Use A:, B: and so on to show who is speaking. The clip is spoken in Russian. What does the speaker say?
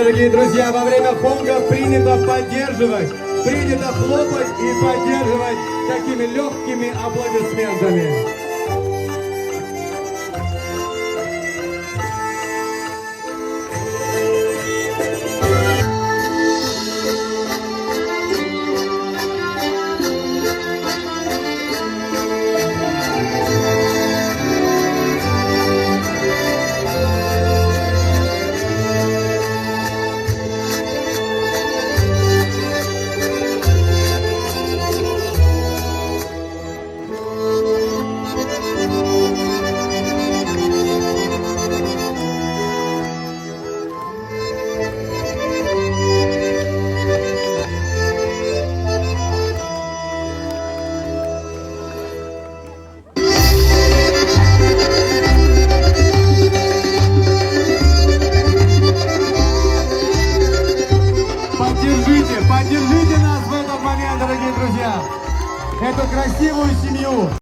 A: дорогие друзья, во время хонга принято поддерживать, принято хлопать и поддерживать такими легкими аплодисментами. Поддержите нас в этот момент, дорогие друзья, эту красивую семью.